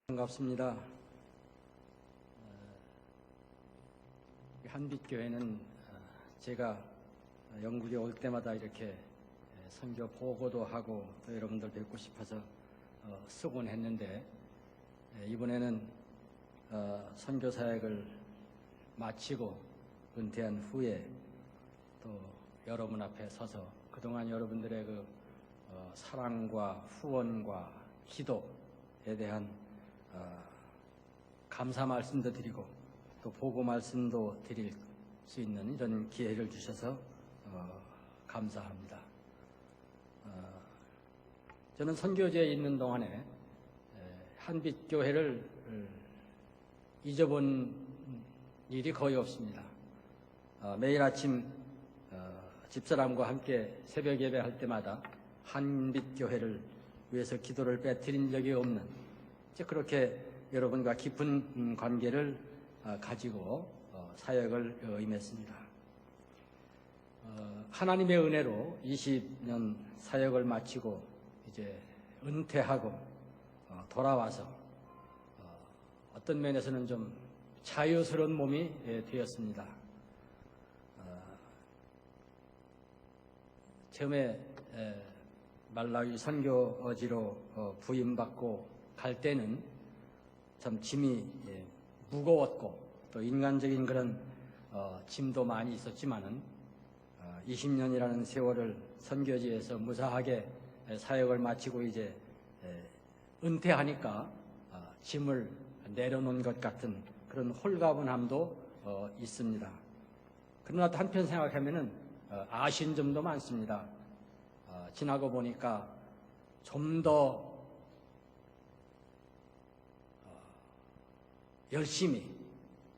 반갑습니다. 한빛교회는 제가 영국에 올 때마다 이렇게 선교 보고도 하고 또 여러분들 뵙고 싶어서 쓰곤 했는데, 이번에는 선교 사역을 마치고 은퇴한 후에 또 여러분 앞에 서서 그동안 여러분들의 그 사랑과 후원과 기도에 대한 감사 말씀도 드리고 또 보고 말씀도 드릴 수 있는 이런 기회를 주셔서 감사합니다. 저는 선교지에 있는 동안에 한빛교회를 잊어본 일이 거의 없습니다. 매일 아침 집사람과 함께 새벽 예배할 때마다 한빛교회를 위해서 기도를 빼뜨린 적이 없는, 그렇게 여러분과 깊은 관계를 가지고 사역을 임했습니다. 하나님의 은혜로 20년 사역을 마치고 이제 은퇴하고 돌아와서 어떤 면에서는 좀 자유스러운 몸이 되었습니다. 처음에 말라위 선교지로 부임받고 갈 때는 참 짐이 무거웠고 또 인간적인 그런 짐도 많이 있었지만은 20년이라는 세월을 선교지에서 무사하게 사역을 마치고 이제 은퇴하니까 짐을 내려놓은 것 같은 그런 홀가분함도 있습니다. 그러나 또 한편 생각하면은 아쉬운 점도 많습니다. 지나고 보니까 좀 더 열심히,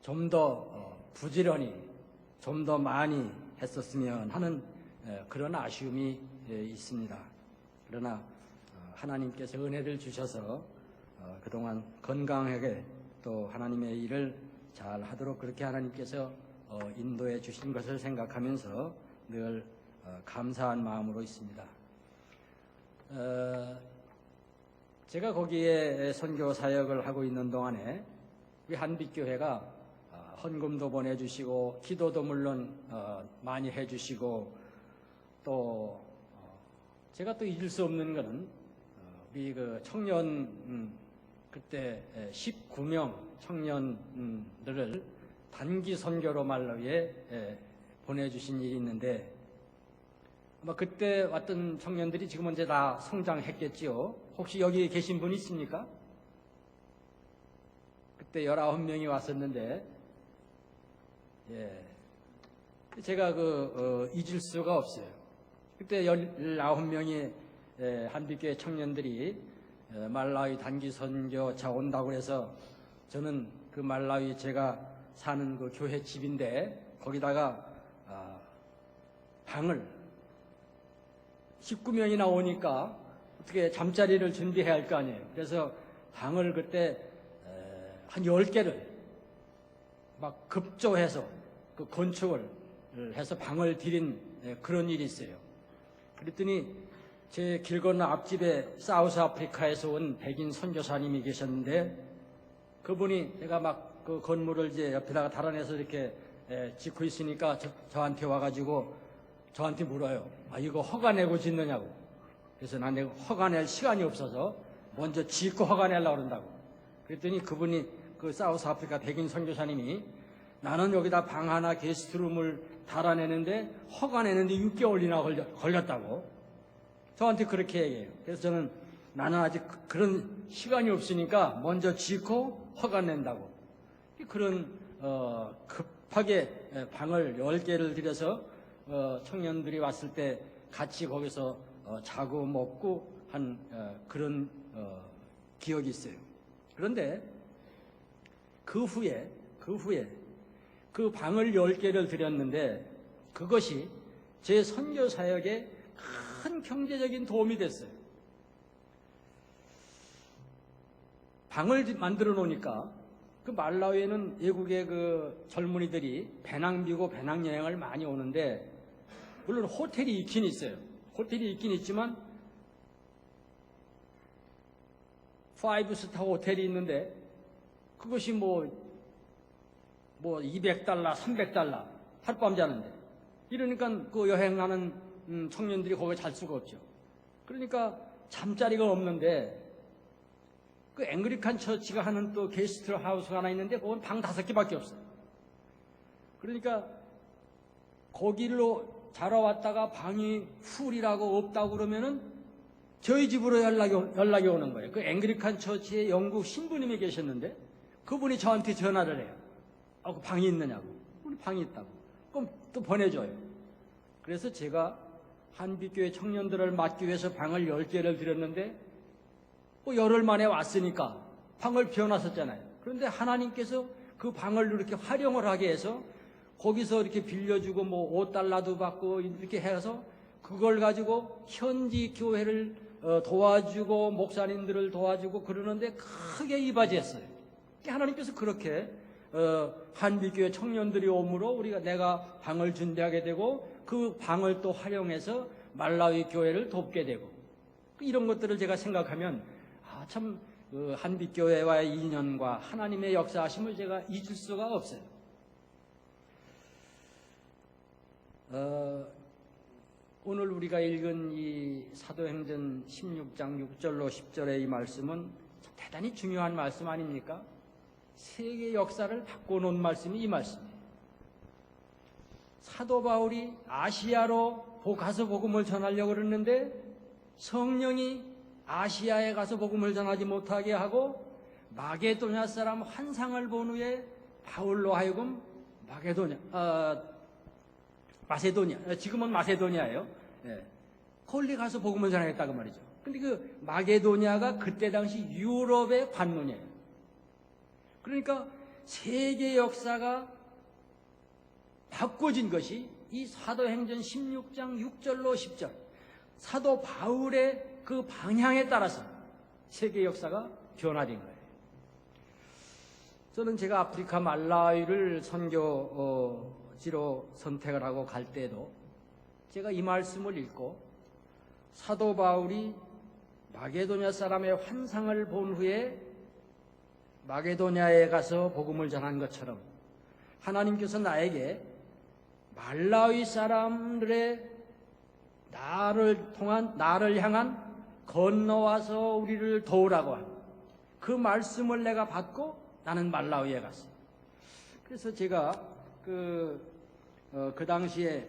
좀 더 부지런히, 좀 더 많이 했었으면 하는 그런 아쉬움이 있습니다. 그러나 하나님께서 은혜를 주셔서 그동안 건강하게 또 하나님의 일을 잘 하도록 그렇게 하나님께서 인도해 주신 것을 생각하면서 늘 감사한 마음으로 있습니다. 제가 거기에 선교 사역을 하고 있는 동안에 우리 한빛교회가 헌금도 보내주시고 기도도 물론 많이 해주시고, 또 제가 또 잊을 수 없는 것은 우리 그 청년 그때 19명 청년들을 단기 선교로 말라위에 보내주신 일이 있는데, 아마 그때 왔던 청년들이 지금은 이제 다 성장했겠지요. 혹시 여기 계신 분 있습니까? 그때 19명이 왔었는데, 제가 잊을 수가 없어요. 그때 19명이 한빛교회 청년들이 말라위 단기 선교차 온다고 해서 저는 그 말라위 제가 사는 그 교회 집인데 거기다가 방을 19명이나 오니까 어떻게 잠자리를 준비해야 할 거 아니에요. 그래서 방을 그때 한 10개를 막 급조해서 그 건축을 해서 방을 들인 그런 일이 있어요. 그랬더니 제 길 건너 앞집에 사우스 아프리카에서 온 백인 선교사님이 계셨는데, 그분이 제가 막 그 건물을 이제 옆에다가 달아내서 이렇게 짓고 있으니까 저한테 와가지고 저한테 물어요. 이거 허가 내고 짓느냐고. 그래서 난 내가 허가 낼 시간이 없어서 먼저 짓고 허가 내려고 그런다고. 그랬더니 그분이 그 사우스 아프리카 백인 선교사님이 나는 여기다 방 하나 게스트룸을 달아내는데 허가 내는데 6개월이나 걸렸다고 저한테 그렇게 얘기해요. 그래서 저는 나는 아직 그런 시간이 없으니까 먼저 짓고 허가 낸다고. 그런 급하게 방을 10개를 들여서 청년들이 왔을 때 같이 거기서 자고 먹고 한 그런 기억이 있어요. 그런데 그 후에 그 방을 10개를 드렸는데 그것이 제 선교 사역에 큰 경제적인 도움이 됐어요. 방을 만들어 놓으니까 그 말라위에는 외국의 그 젊은이들이 배낭비고 배낭여행을 많이 오는데, 물론 호텔이 있긴 있어요. 호텔이 있긴 있지만 5스타 호텔이 있는데 그것이 뭐 200달러, 300달러 하룻밤 자는데 이러니까 그 여행하는 청년들이 거기에 잘 수가 없죠. 그러니까 잠자리가 없는데 그 앵글리칸 처치가 하는 또 게스트 하우스가 하나 있는데 그건 방 5개밖에 없어요. 그러니까 거기로 자러 왔다가 방이 풀이라고 없다고 그러면은 저희 집으로 연락이 오는 거예요. 그 앵글리칸 처치에 영국 신부님이 계셨는데 그분이 저한테 전화를 해요. 그 방이 있느냐고. 우리 방이 있다고. 그럼 또 보내줘요. 그래서 제가 한빛교회 청년들을 맡기 위해서 방을 10개를 드렸는데 열흘 만에 왔으니까 방을 비워놨었잖아요. 그런데 하나님께서 그 방을 이렇게 활용을 하게 해서 거기서 이렇게 빌려주고 $5도 받고 이렇게 해서 그걸 가지고 현지 교회를 도와주고 목사님들을 도와주고 그러는데 크게 이바지했어요. 하나님께서 그렇게 한빛교회 청년들이 오므로 내가 방을 준비하게 되고 그 방을 또 활용해서 말라위 교회를 돕게 되고 이런 것들을 제가 생각하면 참 한빛교회와의 인연과 하나님의 역사하심을 제가 잊을 수가 없어요. 오늘 우리가 읽은 이 사도행전 16장 6절로 10절의 이 말씀은 대단히 중요한 말씀 아닙니까? 세계 역사를 바꿔놓은 말씀이 이 말씀이에요. 사도 바울이 아시아로 가서 복음을 전하려고 그랬는데 성령이 아시아에 가서 복음을 전하지 못하게 하고 마게도냐 사람 환상을 본 후에 바울로 하여금 마세도냐, 지금은 마세도냐예요. 거기 가서 복음을 전하겠다고 말이죠. 근데 그 마게도냐가 그때 당시 유럽의 관문이에요. 그러니까 세계 역사가 바꿔진 것이 이 사도행전 16장 6절로 10절 사도 바울의 그 방향에 따라서 세계 역사가 변화된 거예요. 저는 제가 아프리카 말라위를 선교지로 선택을 하고 갈 때도 제가 이 말씀을 읽고 사도 바울이 마게도냐 사람의 환상을 본 후에 마게도냐에 가서 복음을 전한 것처럼 하나님께서 나에게 말라위 사람들의 나를 향한 건너와서 우리를 도우라고 한 그 말씀을 내가 받고 나는 말라위에 갔어요. 그래서 제가 그 당시에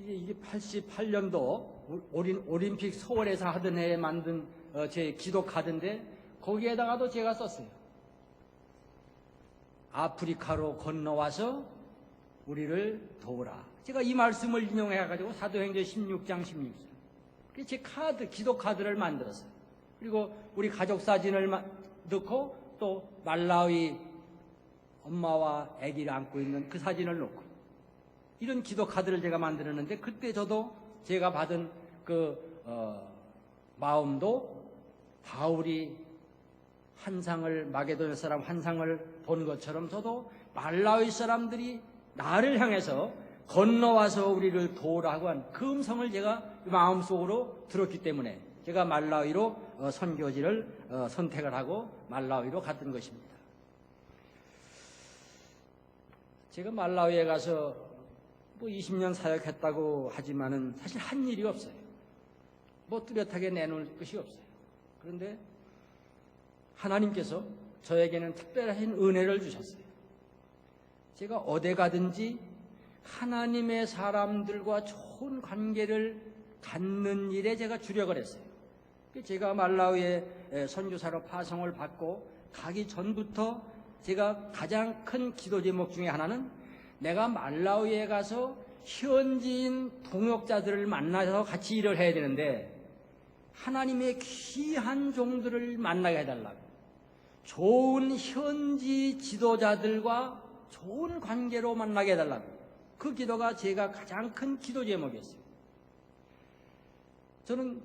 이게 88년도 올림픽 서울에서 하던 해에 만든 제 기도 카드인데 거기에다가도 제가 썼어요. 아프리카로 건너와서 우리를 도우라. 제가 이 말씀을 인용해가지고 사도행전 16장 16절. 그래서 제 기도 카드를 만들었어요. 그리고 우리 가족 사진을 넣고 또 말라위 엄마와 아기를 안고 있는 그 사진을 놓고 이런 기도 카드를 제가 만들었는데 그때 저도 제가 받은 그 마음도 바울이 마게도냐 사람 환상을 본 것처럼 저도 말라위 사람들이 나를 향해서 건너와서 우리를 도우라고 한 그 음성을 제가 마음속으로 들었기 때문에 제가 말라위로 선교지를 선택을 하고 말라위로 갔던 것입니다. 제가 말라위에 가서 20년 사역했다고 하지만은 사실 한 일이 없어요. 뚜렷하게 내놓을 것이 없어요. 그런데 하나님께서 저에게는 특별한 은혜를 주셨어요. 제가 어디 가든지 하나님의 사람들과 좋은 관계를 갖는 일에 제가 주력을 했어요. 제가 말라위에 선교사로 파송을 받고 가기 전부터 제가 가장 큰 기도 제목 중에 하나는 내가 말라위에 가서 현지인 동역자들을 만나서 같이 일을 해야 되는데 하나님의 귀한 종들을 만나게 해달라고 좋은 현지 지도자들과 좋은 관계로 만나게 해달라고 그 기도가 제가 가장 큰 기도 제목이었어요. 저는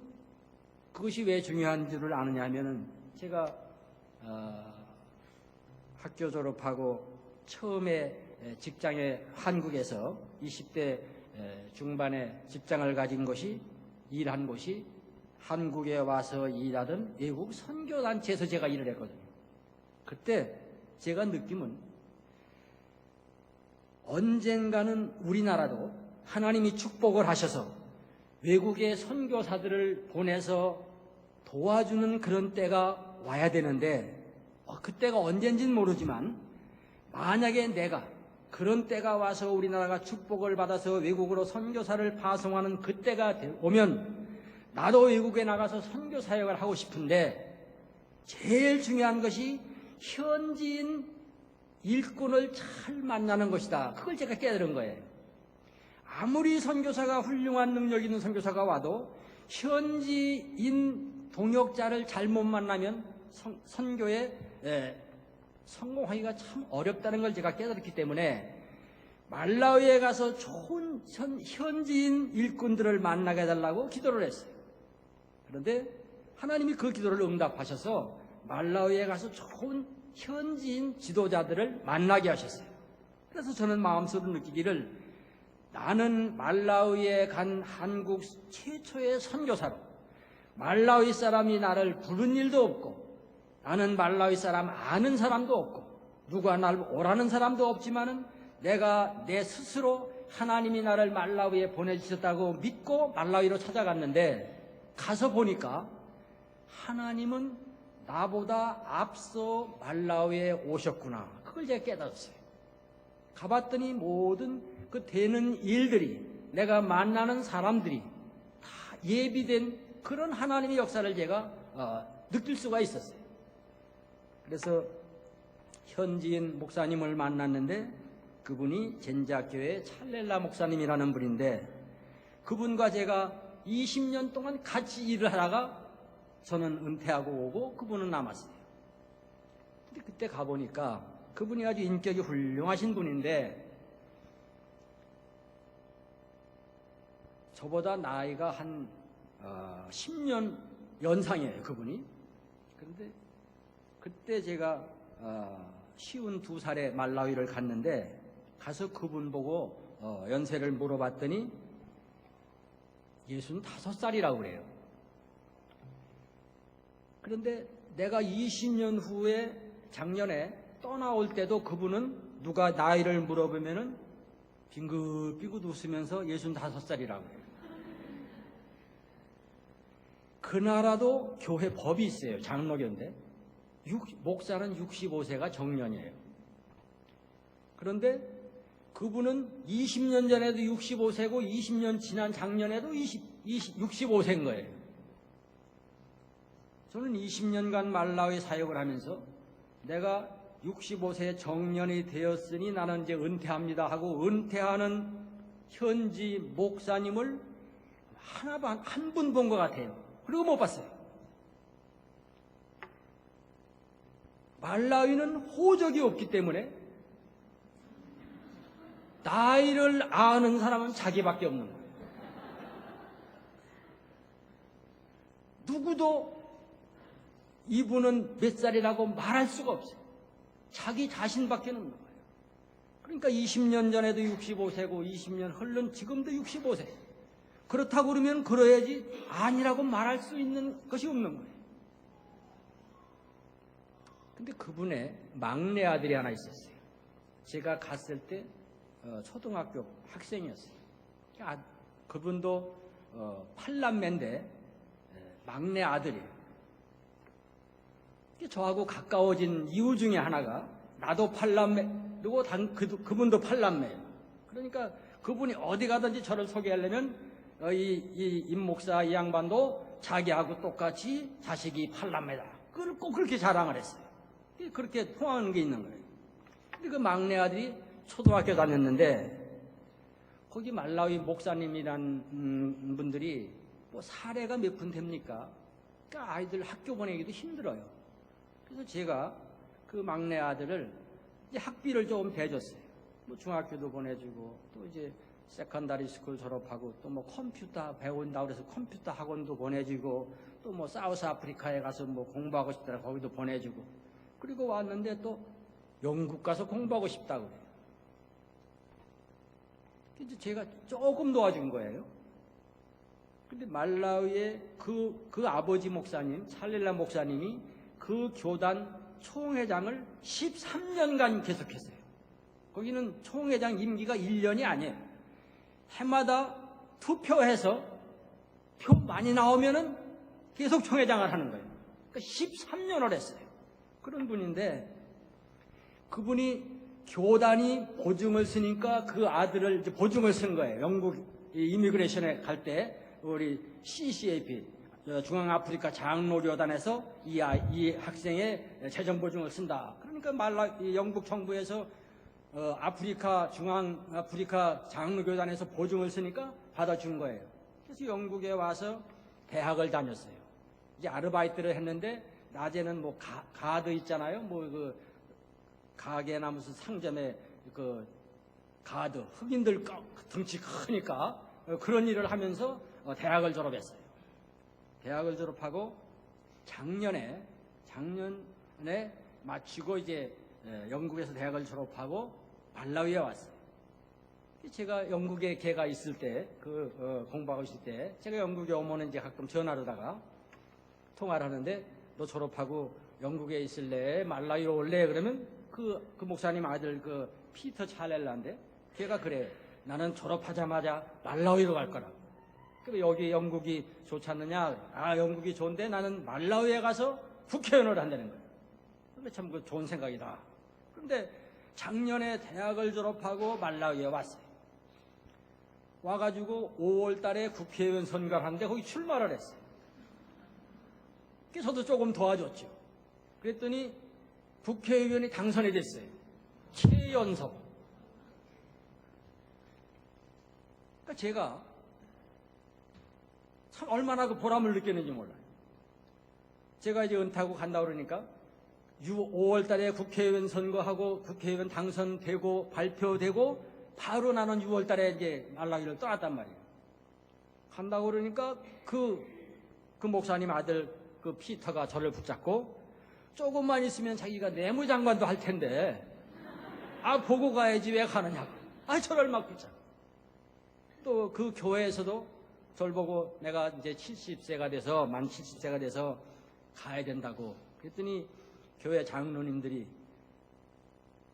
그것이 왜 중요한 줄을 아느냐 하면은 제가 학교 졸업하고 처음에 직장에 한국에서 20대 중반에 직장을 가진 것이 일한 곳이 한국에 와서 일하던 외국 선교단체에서 제가 일을 했거든요. 그때 제가 느낌은 언젠가는 우리나라도 하나님이 축복을 하셔서 외국의 선교사들을 보내서 도와주는 그런 때가 와야 되는데 그때가 언젠지는 모르지만 만약에 내가 그런 때가 와서 우리나라가 축복을 받아서 외국으로 선교사를 파송하는 그때가 오면 나도 외국에 나가서 선교 사역을 하고 싶은데 제일 중요한 것이 현지인 일꾼을 잘 만나는 것이다. 그걸 제가 깨달은 거예요. 아무리 선교사가 훌륭한 능력 있는 선교사가 와도 현지인 동역자를 잘못 만나면 선교에 성공하기가 참 어렵다는 걸 제가 깨달았기 때문에 말라위에 가서 좋은 현지인 일꾼들을 만나게 해달라고 기도를 했어요. 그런데 하나님이 그 기도를 응답하셔서 말라위에 가서 좋은 현지인 지도자들을 만나게 하셨어요. 그래서 저는 마음속으로 느끼기를 나는 말라위에 간 한국 최초의 선교사로 말라위 사람이 나를 부른 일도 없고 나는 말라위 사람 아는 사람도 없고 누가 날 오라는 사람도 없지만은 내가 내 스스로 하나님이 나를 말라위에 보내주셨다고 믿고 말라위로 찾아갔는데 가서 보니까 하나님은 나보다 앞서 말라위에 오셨구나. 그걸 제가 깨달았어요. 가봤더니 모든 그 되는 일들이 내가 만나는 사람들이 다 예비된 그런 하나님의 역사를 제가 느낄 수가 있었어요. 그래서 현지인 목사님을 만났는데 그분이 젠자교회 찰렐라 목사님이라는 분인데 그분과 제가 20년 동안 같이 일을 하다가 저는 은퇴하고 오고 그분은 남았어요. 근데 그때 가보니까 그분이 아주 인격이 훌륭하신 분인데 저보다 나이가 한 10년 연상이에요, 그분이. 그런데 그때 제가 52살에 말라위를 갔는데 가서 그분 보고 연세를 물어봤더니 65살이라고 그래요. 그런데 내가 20년 후에 작년에 떠나올 때도 그분은 누가 나이를 물어보면은 빙긋빙긋 웃으면서 65살이라고 해요. 그 나라도 교회 법이 있어요. 장로교인데 목사는 65세가 정년이에요. 그런데 그분은 20년 전에도 65세고 20년 지난 작년에도 65세인 거예요. 저는 20년간 말라위 사역을 하면서 내가 65세 정년이 되었으니 나는 이제 은퇴합니다 하고 은퇴하는 현지 목사님을 한 분 본 것 같아요. 그리고 못 봤어요. 말라위는 호적이 없기 때문에 나이를 아는 사람은 자기밖에 없는 거예요. 누구도 이분은 몇 살이라고 말할 수가 없어요. 자기 자신밖에 없는 거예요. 그러니까 20년 전에도 65세고 20년 흘른 지금도 65세. 그렇다고 그러면 그래야지 아니라고 말할 수 있는 것이 없는 거예요. 근데 그분의 막내 아들이 하나 있었어요. 제가 갔을 때 초등학교 학생이었어요. 그분도 8남매인데 막내 아들이에요. 저하고 가까워진 이유 중에 하나가 나도 8남매 그리고 그분도 8남매예요. 그러니까 그분이 어디 가든지 저를 소개하려면 임 목사 이 양반도 자기하고 똑같이 자식이 8남매다. 그걸 꼭 그렇게 자랑을 했어요. 그렇게 통하는 게 있는 거예요. 근데 그 막내 아들이 초등학교 다녔는데 거기 말라위 목사님이란 분들이 뭐 사례가 몇 분 됩니까? 그러니까 아이들 학교 보내기도 힘들어요. 그래서 제가 그 막내 아들을 이제 학비를 좀 대줬어요. 뭐 중학교도 보내주고 또 이제 세컨다리 스쿨 졸업하고 또 뭐 컴퓨터 배운다고 그래서 컴퓨터 학원도 보내주고 또 뭐 사우스 아프리카에 가서 뭐 공부하고 싶다고 거기도 보내주고 그리고 왔는데 또 영국 가서 공부하고 싶다고 그래요. 그래서 제가 조금 도와준 거예요. 근데 말라위의 그 아버지 목사님, 찰렐라 목사님이 그 교단 총회장을 13년간 계속했어요. 거기는 총회장 임기가 1년이 아니에요. 해마다 투표해서 표 많이 나오면은 계속 총회장을 하는 거예요. 그러니까 13년을 했어요. 그런 분인데 그분이 교단이 보증을 쓰니까 그 아들을 이제 보증을 쓴 거예요. 영국 이미그레이션에 갈 때 우리 CCAP 중앙아프리카 장로교단에서 이 학생의 재정 보증을 쓴다. 그러니까 영국 정부에서 중앙아프리카 장로교단에서 보증을 쓰니까 받아준 거예요. 그래서 영국에 와서 대학을 다녔어요. 이제 아르바이트를 했는데 낮에는 뭐 가드 있잖아요. 뭐 그 가게나 무슨 상점에 그 가드 흑인들 등치 크니까 그런 일을 하면서 대학을 졸업했어요. 대학을 졸업하고 작년에 마치고 이제 영국에서 대학을 졸업하고 말라위에 왔어요. 제가 영국에 걔가 있을 때 공부하고 있을 때 제가 영국에 오면은 이제 가끔 전화로다가 통화를 하는데 너 졸업하고 영국에 있을래? 말라위로 올래? 그러면 그 목사님 아들 피터 찰렐라인데 걔가 그래. 나는 졸업하자마자 말라위로 갈 거라고. 그래 여기 영국이 좋지 않느냐? 아 영국이 좋은데 나는 말라위에 가서 국회의원을 한다는 거예요. 근데 참 좋은 생각이다. 그런데 작년에 대학을 졸업하고 말라위에 왔어요. 와가지고 5월 달에 국회의원 선거를 하는데 거기 출마를 했어요. 그래서 저도 조금 도와줬죠. 그랬더니 국회의원이 당선이 됐어요. 최연석. 그러니까 제가 참 얼마나 그 보람을 느꼈는지 몰라요. 제가 이제 은퇴하고 간다 그러니까 5월 달에 국회의원 선거하고 국회의원 당선되고 발표되고 바로 나는 6월 달에 이제 말라위를 떠났단 말이에요. 간다고 그러니까 그 목사님 아들 그 피터가 저를 붙잡고 조금만 있으면 자기가 내무장관도 할 텐데 보고 가야지 왜 가느냐고. 저를 막 붙잡고. 또 그 교회에서도 저를 보고 내가 이제 만 70세가 돼서 가야 된다고. 그랬더니 교회 장로님들이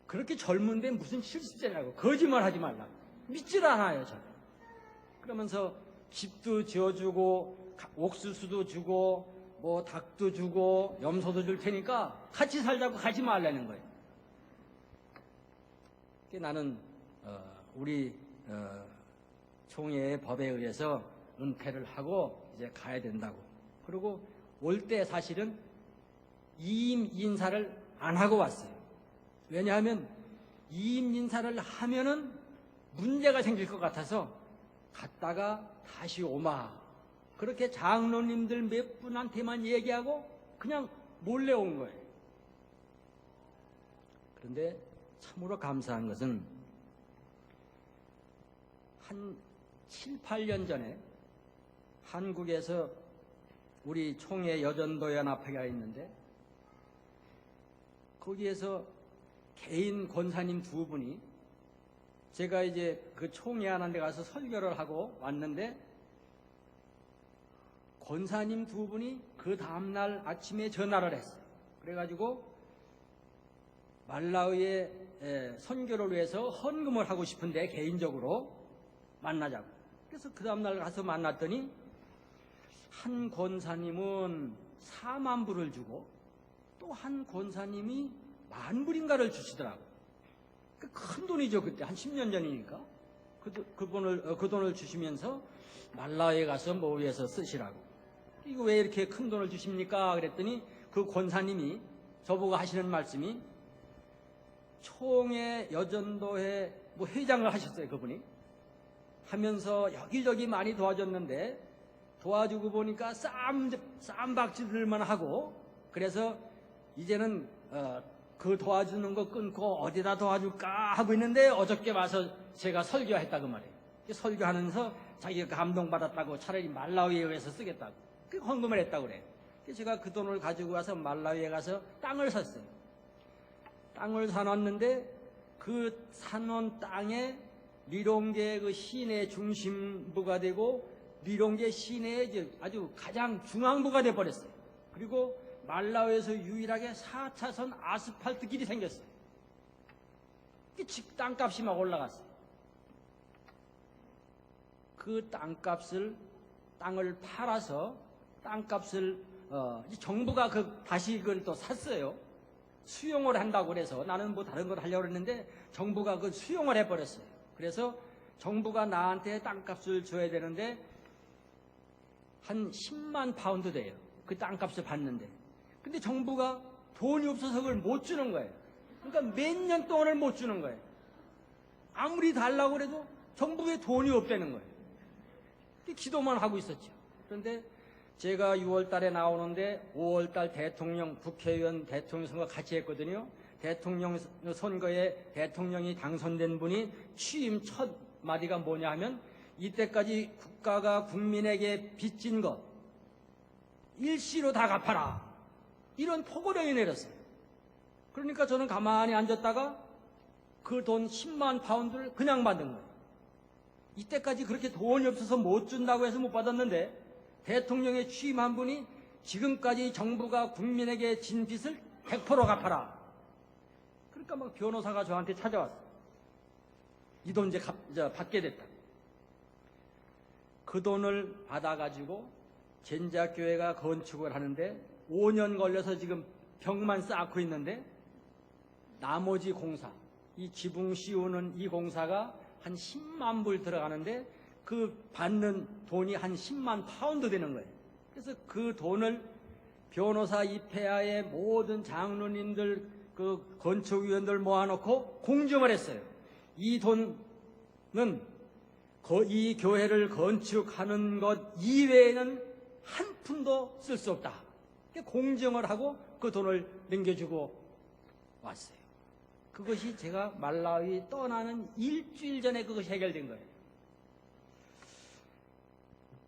그렇게 젊은데 무슨 70세냐고 거짓말 하지 말라고. 믿질 않아요 저는. 그러면서 집도 지어주고 옥수수도 주고 뭐 닭도 주고 염소도 줄 테니까 같이 살자고 가지 말라는 거예요. 나는 우리 총회의 법에 의해서 은퇴를 하고 이제 가야 된다고. 그리고 올 때 사실은 이임 인사를 안 하고 왔어요. 왜냐하면 이임 인사를 하면은 문제가 생길 것 같아서 갔다가 다시 오마. 그렇게 장로님들 몇 분한테만 얘기하고 그냥 몰래 온 거예요. 그런데 참으로 감사한 것은 한 7, 8년 전에 한국에서 우리 총회 여전도연합회가 있는데 거기에서 개인 권사님 2분이 제가 이제 그 총회 하는 데 가서 설교를 하고 왔는데 권사님 2분이 그 다음날 아침에 전화를 했어요. 그래가지고 말라위의 선교를 위해서 헌금을 하고 싶은데 개인적으로 만나자고. 그래서 그 다음날 가서 만났더니 한 권사님은 4만 불을 주고 또 한 권사님이 10,000불인가를 주시더라고. 큰 돈이죠. 그때 한 10년 전이니까. 그 돈을 주시면서 말라위에 가서 뭐 위해서 쓰시라고. 이거 왜 이렇게 큰 돈을 주십니까? 그랬더니 그 권사님이 저보고 하시는 말씀이 총회 여전도회 뭐 회장을 하셨어요. 그분이 하면서 여기저기 많이 도와줬는데 도와주고 보니까 쌈박질들만 하고 그래서 이제는 그 도와주는 거 끊고 어디다 도와줄까 하고 있는데 어저께 와서 제가 설교했다 그 말이에요. 설교하면서 자기가 감동받았다고 차라리 말라위에 의해서 쓰겠다고 그 헌금을 했다고 그래요. 제가 그 돈을 가지고 와서 말라위에 가서 땅을 샀어요. 땅을 사놨는데 그 사놓은 땅에 리롱계 그 시내 중심부가 되고 리롱제 시내의 아주 가장 중앙부가 돼버렸어요. 그리고 말라위에서 유일하게 4차선 아스팔트 길이 생겼어요. 땅값이 막 올라갔어요. 그 땅을 팔아서 땅값을 정부가 다시 그걸 또 샀어요. 수용을 한다고 그래서 나는 뭐 다른 걸 하려고 했는데 정부가 그 수용을 해버렸어요. 그래서 정부가 나한테 땅값을 줘야 되는데 한 10만 파운드 돼요. 그 땅값을 받는데. 근데 정부가 돈이 없어서 그걸 못 주는 거예요. 그러니까 몇 년 동안을 못 주는 거예요. 아무리 달라고 그래도 정부에 돈이 없다는 거예요. 기도만 하고 있었죠. 그런데 제가 6월 달에 나오는데 5월 달 국회의원 대통령 선거 같이 했거든요. 대통령 선거에 대통령이 당선된 분이 취임 첫 마디가 뭐냐 하면 이때까지 국가가 국민에게 빚진 것 일시로 다 갚아라. 이런 포고령이 내렸어요. 그러니까 저는 가만히 앉았다가 그 돈 10만 파운드를 그냥 받는 거예요. 이때까지 그렇게 돈이 없어서 못 준다고 해서 못 받았는데 대통령에 취임한 분이 지금까지 정부가 국민에게 진 빚을 100% 갚아라. 그러니까 막 변호사가 저한테 찾아왔어요. 이 돈 이제 받게 됐다. 그 돈을 받아가지고 젠자교회가 건축을 하는데 5년 걸려서 지금 벽만 쌓고 있는데 나머지 공사, 이 지붕 씌우는 이 공사가 한 10만 불 들어가는데 그 받는 돈이 한 10만 파운드 되는 거예요. 그래서 그 돈을 변호사 입회하에 모든 장로님들 그 건축위원들 모아놓고 공정을 했어요. 이 돈은 이 교회를 건축하는 것 이외에는 한 푼도 쓸 수 없다. 공정을 하고 그 돈을 넘겨주고 왔어요. 그것이 제가 말라위 떠나는 일주일 전에 그것이 해결된 거예요.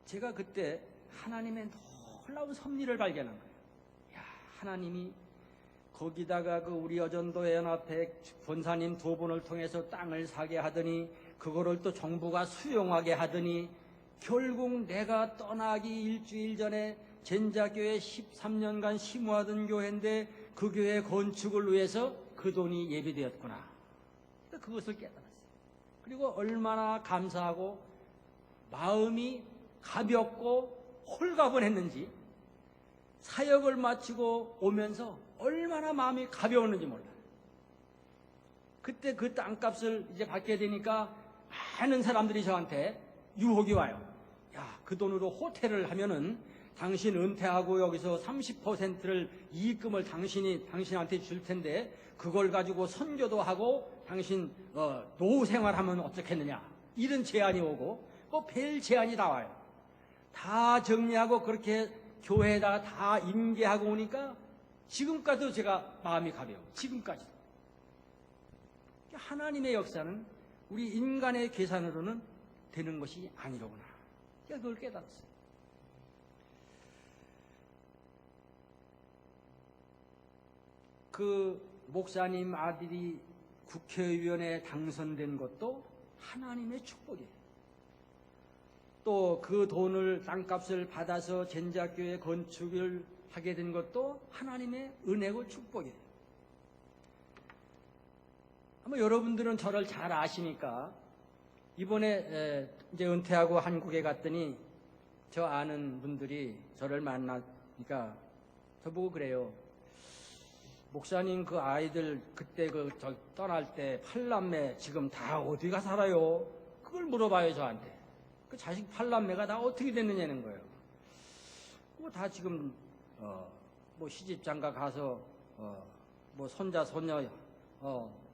제가 그때 하나님의 놀라운 섭리를 발견한 거예요. 야, 하나님이 거기다가 그 우리 여전도 연합회 권사님 두 분을 통해서 땅을 사게 하더니 그거를 또 정부가 수용하게 하더니 결국 내가 떠나기 일주일 전에 젠자교회 13년간 심호하던 교회인데 그 교회 건축을 위해서 그 돈이 예비되었구나. 그것을 깨달았어요. 그리고 얼마나 감사하고 마음이 가볍고 홀가분했는지 사역을 마치고 오면서 얼마나 마음이 가벼웠는지 몰라요. 그때 그 땅값을 이제 받게 되니까 많은 사람들이 저한테 유혹이 와요. 야, 그 돈으로 호텔을 하면은 당신 은퇴하고 여기서 30%를 이익금을 당신한테 줄 텐데 그걸 가지고 선교도 하고 당신 노후 생활하면 어떻겠느냐. 이런 제안이 오고 뭐 별 제안이 나와요. 다 정리하고 그렇게 교회에다가 다 임계하고 오니까 지금까지도 제가 마음이 가벼워. 지금까지도. 하나님의 역사는 우리 인간의 계산으로는 되는 것이 아니로구나. 제가 그걸 깨달았어요. 그 목사님 아들이 국회의원에 당선된 것도 하나님의 축복이에요. 또 그 돈을 땅값을 받아서 젠자교회 건축을 하게 된 것도 하나님의 은혜고 축복이에요. 아마 여러분들은 저를 잘 아시니까 이번에 이제 은퇴하고 한국에 갔더니 저 아는 분들이 저를 만나니까 저보고 그래요. 목사님 그 아이들 그때 저 떠날 때 8남매 지금 다 어디가 살아요? 그걸 물어봐요 저한테. 그 자식 8남매가 다 어떻게 됐느냐는 거예요. 뭐 다 지금 뭐 시집장가 가서 뭐 손자 손녀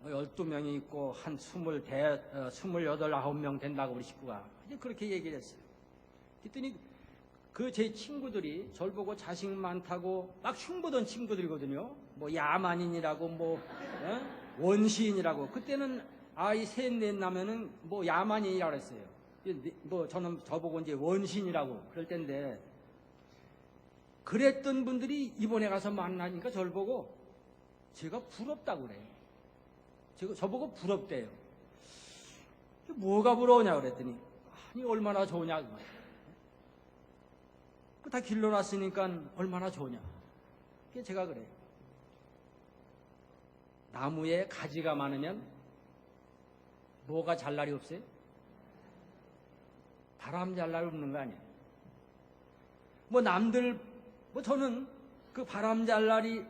12명이 있고 한 28, 9명 된다고 우리 식구가 이제 그렇게 얘기를 했어요. 그랬더니 그 제 친구들이 저를 보고 자식 많다고 막 흉보던 친구들이거든요. 뭐 야만인이라고 뭐 원시인이라고. 그때는 아이 셋 넷 나면은 뭐 야만인이라고 그랬어요. 뭐 저는 저보고 이제 원시인이라고 그럴 텐데 그랬던 분들이 이번에 가서 만나니까 저를 보고 제가 부럽다고 그래요. 저보고 부럽대요. 뭐가 부러우냐 그랬더니 아니 얼마나 좋으냐. 그 다 길러놨으니까 얼마나 좋냐. 그게 제가 그래요. 나무에 가지가 많으면 뭐가 잘 날이 없어요? 바람 잘 날이 없는 거 아니에요? 뭐 남들, 뭐 저는 그 바람 잘 날이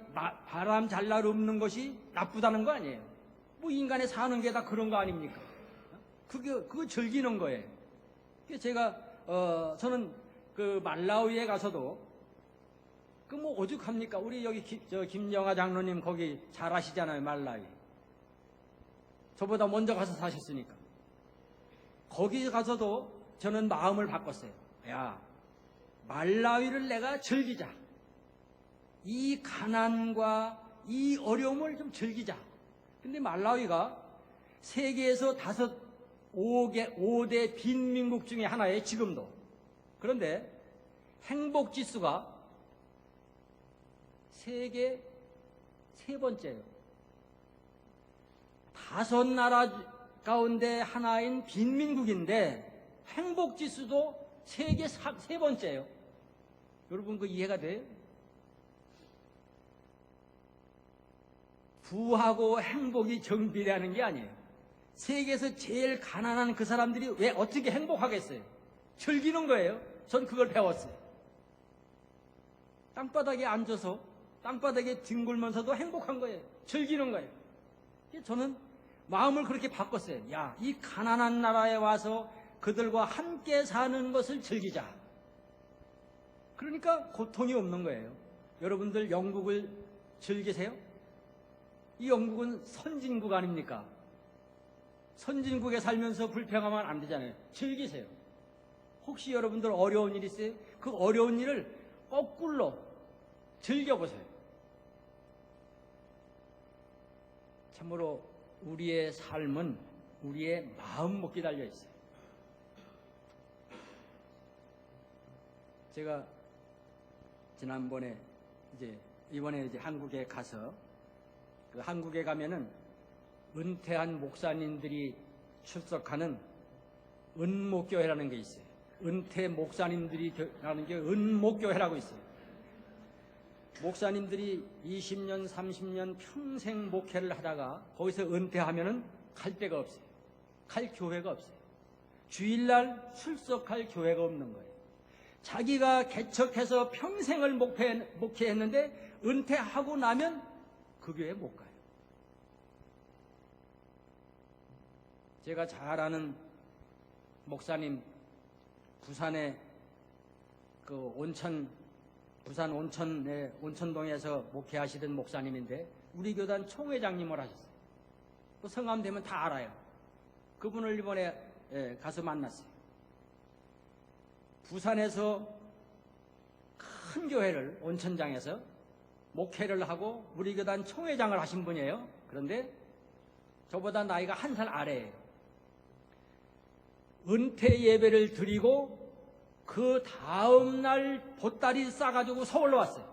없는 것이 나쁘다는 거 아니에요. 뭐 인간의 사는 게 다 그런 거 아닙니까? 그거 즐기는 거예요. 제가, 저는 그 말라위에 가서도 그 뭐 오죽합니까? 우리 여기 김영하 장로님 거기 잘 아시잖아요, 말라위. 저보다 먼저 가서 사셨으니까. 거기 가서도 저는 마음을 바꿨어요. 야, 말라위를 내가 즐기자. 이 가난과 이 어려움을 좀 즐기자. 근데 말라위가 세계에서 5대 빈민국 중에 하나예요, 지금도. 그런데 행복 지수가 세계 3번째예요. 5나라 가운데 하나인 빈민국인데 행복 지수도 세계 3번째예요. 여러분 그 이해가 돼요? 부하고 행복이 정비례하는 게 아니에요. 세계에서 제일 가난한 그 사람들이 왜 어떻게 행복하겠어요? 즐기는 거예요. 전 그걸 배웠어요. 땅바닥에 앉아서 땅바닥에 뒹굴면서도 행복한 거예요. 즐기는 거예요. 저는 마음을 그렇게 바꿨어요. 야, 이 가난한 나라에 와서 그들과 함께 사는 것을 즐기자. 그러니까 고통이 없는 거예요. 여러분들 영국을 즐기세요? 이 영국은 선진국 아닙니까? 선진국에 살면서 불평하면 안 되잖아요. 즐기세요. 혹시 여러분들 어려운 일 있어요? 그 어려운 일을 거꾸로 즐겨보세요. 참으로 우리의 삶은 우리의 마음 먹기 달려있어요. 제가 지난번에 이번에 한국에 가서 그 한국에 가면은 은퇴한 목사님들이 출석하는 은목교회라는 게 있어요. 은퇴 목사님들이 하는 게 은목교회라고 있어요. 목사님들이 20년, 30년 평생 목회를 하다가 거기서 은퇴하면은 갈 데가 없어요. 갈 교회가 없어요. 주일날 출석할 교회가 없는 거예요. 자기가 개척해서 평생을 목회했는데 은퇴하고 나면 그 교회에 못 가요. 제가 잘 아는 목사님, 부산의 그 부산 온천동에서 목회하시던 목사님인데 우리 교단 총회장님을 하셨어요. 그 성함 되면 다 알아요. 그분을 이번에 가서 만났어요. 부산에서 큰 교회를 온천장에서 목회를 하고 우리 교단 총회장을 하신 분이에요. 그런데 저보다 나이가 1살 아래예요. 은퇴 예배를 드리고 그 다음날 보따리 싸가지고 서울로 왔어요.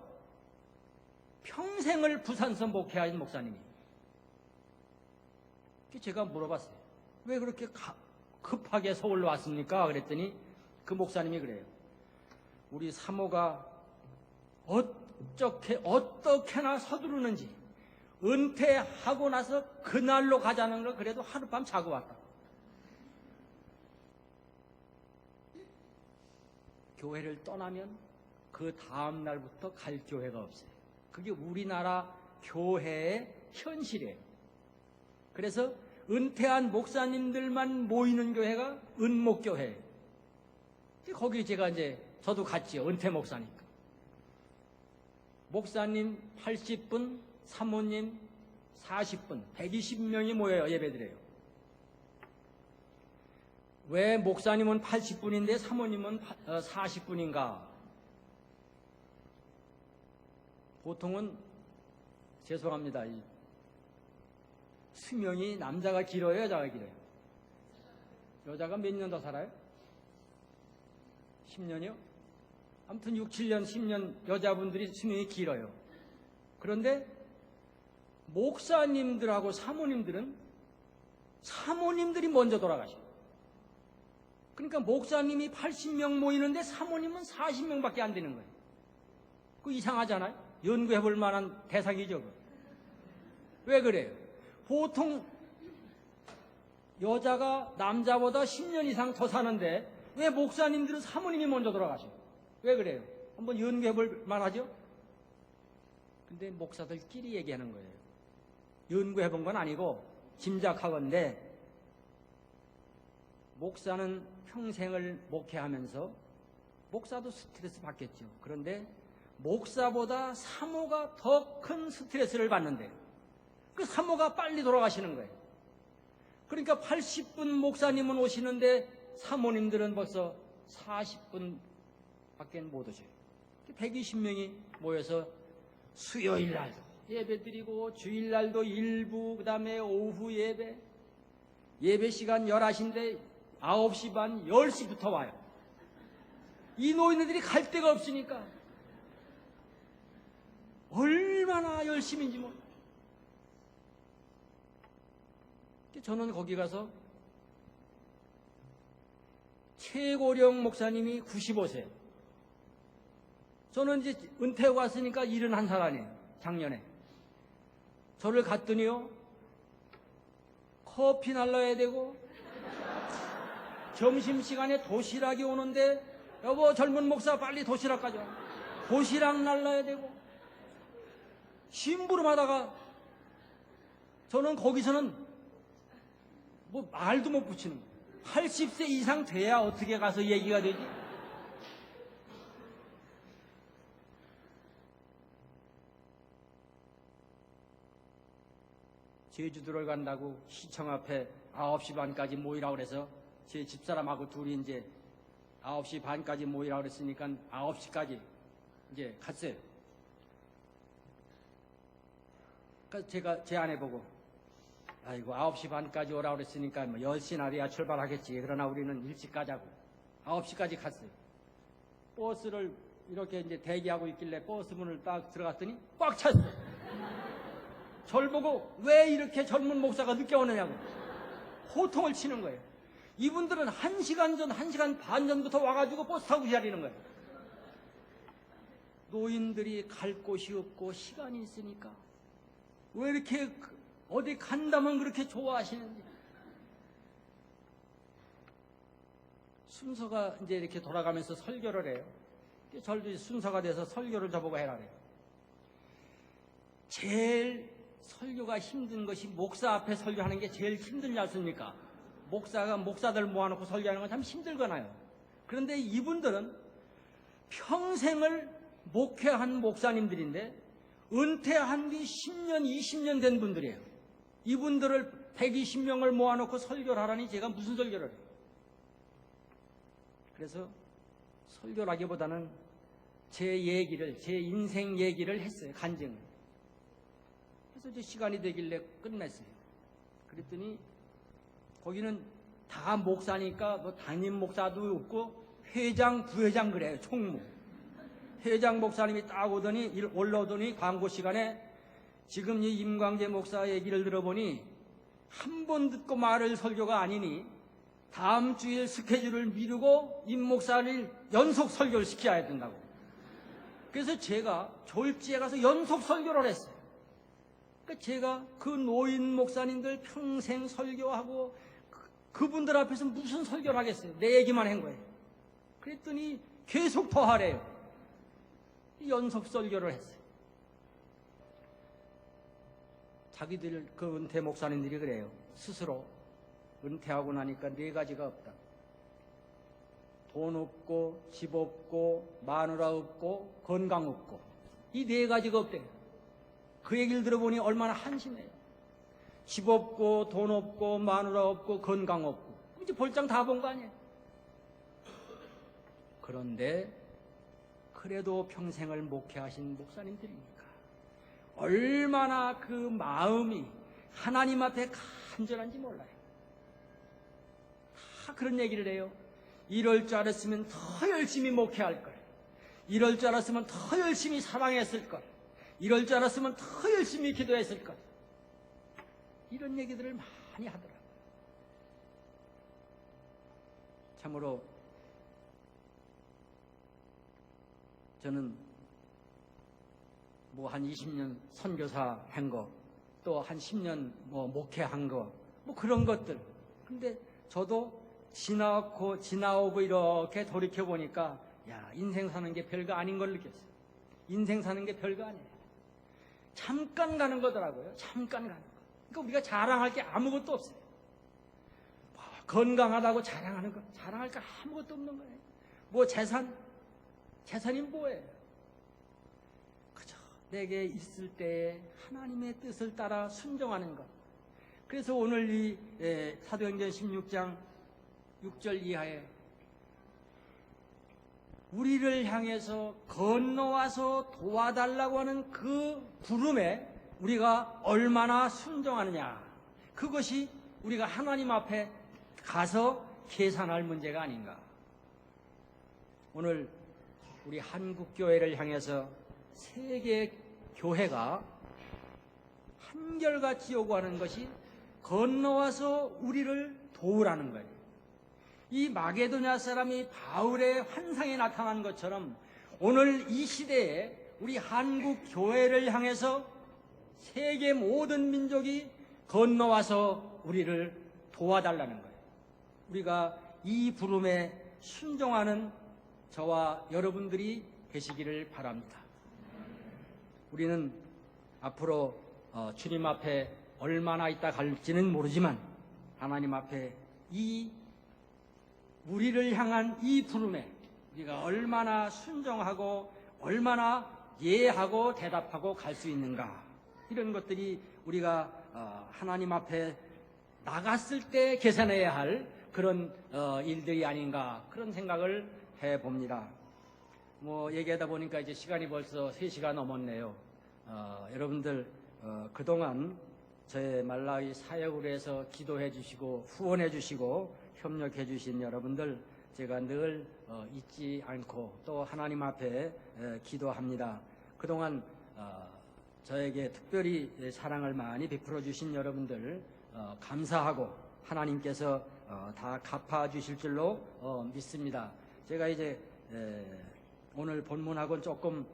평생을 부산서 목회하신 목사님이. 제가 물어봤어요. 왜 그렇게 급하게 서울로 왔습니까? 그랬더니 그 목사님이 그래요. 우리 사모가 어떻게나 서두르는지 은퇴하고 나서 그날로 가자는 걸 그래도 하룻밤 자고 왔다. 교회를 떠나면 그 다음 날부터 갈 교회가 없어요. 그게 우리나라 교회의 현실이에요. 그래서 은퇴한 목사님들만 모이는 교회가 은목교회예요. 거기 저도 갔지요. 은퇴 목사니까. 목사님 80분, 사모님 40분, 120명이 모여요. 예배드려요. 왜 목사님은 80분인데 사모님은 40분인가? 보통은 죄송합니다. 수명이 남자가 길어요, 여자가 길어요? 여자가 몇 년 더 살아요? 10년이요? 아무튼 6, 7년, 10년 여자분들이 수명이 길어요. 그런데 목사님들하고 사모님들이 먼저 돌아가셔요. 그러니까 목사님이 80명 모이는데 사모님은 40명밖에 안 되는 거예요. 그 이상하잖아요. 연구해 볼 만한 대상이죠. 왜 그래요? 보통 여자가 남자보다 10년 이상 더 사는데 왜 목사님들은 사모님이 먼저 돌아가셔요? 왜 그래요? 한번 연구해 볼 만하죠? 근데 목사들끼리 얘기하는 거예요. 연구해 본 건 아니고 짐작하건대 목사는 평생을 목회하면서 목사도 스트레스 받겠죠. 그런데 목사보다 사모가 더 큰 스트레스를 받는데 그 사모가 빨리 돌아가시는 거예요. 그러니까 80분 목사님은 오시는데 사모님들은 벌써 40분밖에 못 오셔요. 120명이 모여서 수요일 날도 예배 드리고 주일날도 일부, 그 다음에 오후 예배 시간 11시인데 9시 반, 10시부터 와요. 이 노인네들이 갈 데가 없으니까 얼마나 열심인지 뭐. 저는 거기 가서 최고령 목사님이 95세. 저는 이제 은퇴하고 왔으니까 71살 아니에요. 작년에. 저를 갔더니요. 커피 날라야 되고 점심시간에 도시락이 오는데 여보 젊은 목사 빨리 도시락 가져와. 도시락 날라야 되고 심부름하다가 저는 거기서는 뭐 말도 못 붙이는 거예요. 80세 이상 돼야 어떻게 가서 얘기가 되지? 제주도를 간다고 시청 앞에 9시 반까지 모이라고 그래서 제 집사람하고 둘이 이제 9시 반까지 모이라고 그랬으니까 9시까지 이제 갔어요. 그래서 제가 제 아내 보고 아이고 9시 반까지 오라고 그랬으니까 뭐 10시나 돼야 출발하겠지. 그러나 우리는 일찍 가자고 9시까지 갔어요. 버스를 이렇게 이제 대기하고 있길래 버스 문을 딱 들어갔더니 꽉 찼어요. 절 보고 왜 이렇게 젊은 목사가 늦게 오느냐고 호통을 치는 거예요. 이분들은 1시간 전, 1시간 반 전부터 와가지고 버스 타고 기다리는 거예요. 노인들이 갈 곳이 없고 시간이 있으니까 왜 이렇게 어디 간다면 그렇게 좋아하시는지. 순서가 이제 이렇게 돌아가면서 설교를 해요. 절도 순서가 돼서 설교를 저보고 해라 그래요. 제일 설교가 힘든 것이 목사 앞에 설교하는 게 제일 힘들지 않습니까? 목사가 목사들 모아놓고 설교하는 건 참 힘들거나요. 그런데 이분들은 평생을 목회한 목사님들인데 은퇴한 뒤 10년, 20년 된 분들이에요. 이분들을 120명을 모아놓고 설교를 하라니 제가 무슨 설교를 해요. 그래서 설교라기보다는 제 얘기를, 제 인생 얘기를 했어요. 간증을. 그래서 이제 시간이 되길래 끝냈어요. 그랬더니 거기는 다 목사니까 뭐 담임 목사도 없고 회장, 부회장 그래요. 총무. 회장 목사님이 딱 오더니 올라오더니 광고 시간에 지금 이 임광재 목사 얘기를 들어보니 한 번 듣고 말을 설교가 아니니 다음 주일 스케줄을 미루고 임 목사를 연속 설교를 시켜야 된다고. 그래서 제가 졸지에 가서 연속 설교를 했어요. 그러니까 제가 그 노인 목사님들 평생 설교하고 그분들 앞에서 무슨 설교를 하겠어요. 내 얘기만 한 거예요. 그랬더니 계속 더 하래요. 연속 설교를 했어요. 자기들 그 은퇴 목사님들이 그래요. 스스로 은퇴하고 나니까 4가지가 없다. 돈 없고 집 없고 마누라 없고 건강 없고 이 4가지가 없대요. 그 얘기를 들어보니 얼마나 한심해요. 집 없고 돈 없고 마누라 없고 건강 없고 이제 볼장 다 본 거 아니에요. 그런데 그래도 평생을 목회하신 목사님들이니까 얼마나 그 마음이 하나님 앞에 간절한지 몰라요. 다 그런 얘기를 해요. 이럴 줄 알았으면 더 열심히 목회할 걸. 이럴 줄 알았으면 더 열심히 사랑했을 걸. 이럴 줄 알았으면 더 열심히 기도했을 걸. 이런 얘기들을 많이 하더라고요. 참으로 저는 뭐 한 20년 선교사 한 거, 또 한 10년 뭐 목회한 거, 뭐 그런 것들. 근데 저도 지나오고 이렇게 돌이켜 보니까 야, 인생 사는 게 별거 아닌 걸 느꼈어요. 인생 사는 게 별거 아니에요. 잠깐 가는 거더라고요. 잠깐 가는 거. 그러니까 우리가 자랑할 게 아무것도 없어요. 뭐 건강하다고 자랑하는 거, 자랑할 게 아무것도 없는 거예요. 뭐 재산이 뭐예요? 그저 내게 있을 때 하나님의 뜻을 따라 순종하는 것. 그래서 오늘 이 사도행전 16장 6절 이하에 우리를 향해서 건너와서 도와달라고 하는 그 부름에 우리가 얼마나 순종하느냐, 그것이 우리가 하나님 앞에 가서 계산할 문제가 아닌가. 오늘 우리 한국교회를 향해서 세계 교회가 한결같이 요구하는 것이 건너와서 우리를 도우라는 거예요. 이 마게도냐 사람이 바울의 환상에 나타난 것처럼 오늘 이 시대에 우리 한국 교회를 향해서 세계 모든 민족이 건너와서 우리를 도와달라는 거예요. 우리가 이 부름에 순종하는 저와 여러분들이 되시기를 바랍니다. 우리는 앞으로 주님 앞에 얼마나 있다 갈지는 모르지만 하나님 앞에 이 우리를 향한 이 부름에 우리가 얼마나 순종하고 얼마나 예하고 대답하고 갈 수 있는가, 이런 것들이 우리가 하나님 앞에 나갔을 때 계산해야 할 그런 일들이 아닌가, 그런 생각을 해봅니다. 뭐 얘기하다 보니까 이제 시간이 벌써 3시가 넘었네요. 여러분들 그동안 저의 말라위 사역으로 해서 기도해 주시고 후원해 주시고 협력해 주신 여러분들 제가 늘 잊지 않고 또 하나님 앞에 기도합니다. 그동안 저에게 특별히 사랑을 많이 베풀어 주신 여러분들 감사하고 하나님께서 다 갚아 주실 줄로 믿습니다. 제가 이제 오늘 본문하고는 조금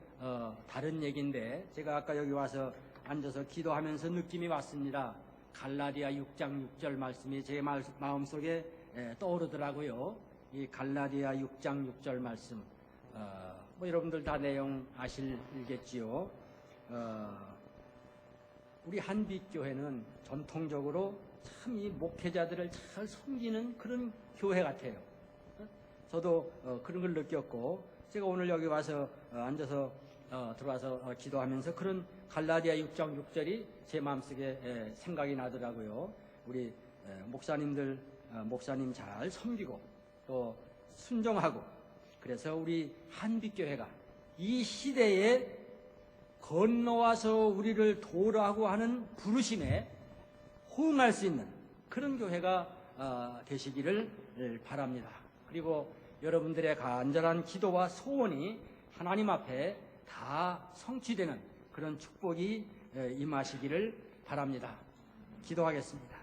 다른 얘기인데, 제가 아까 여기 와서 앉아서 기도하면서 느낌이 왔습니다. 갈라디아 6장 6절 말씀이 제 마음속에 떠오르더라고요. 이 갈라디아 6장 6절 말씀, 뭐 여러분들 다 내용 아실겠지요. 우리 한빛교회는 전통적으로 참 이 목회자들을 잘 섬기는 그런 교회 같아요. 저도 그런 걸 느꼈고, 제가 오늘 여기 와서 앉아서 들어와서 기도하면서 그런 갈라디아 6장 6절이 제 마음속에 생각이 나더라고요. 우리 목사님 잘 섬기고 또 순종하고, 그래서 우리 한빛교회가 이 시대에 건너와서 우리를 도우라고 하는 부르심에 호응할 수 있는 그런 교회가 되시기를 바랍니다. 그리고 여러분들의 간절한 기도와 소원이 하나님 앞에 다 성취되는 그런 축복이 임하시기를 바랍니다. 기도하겠습니다.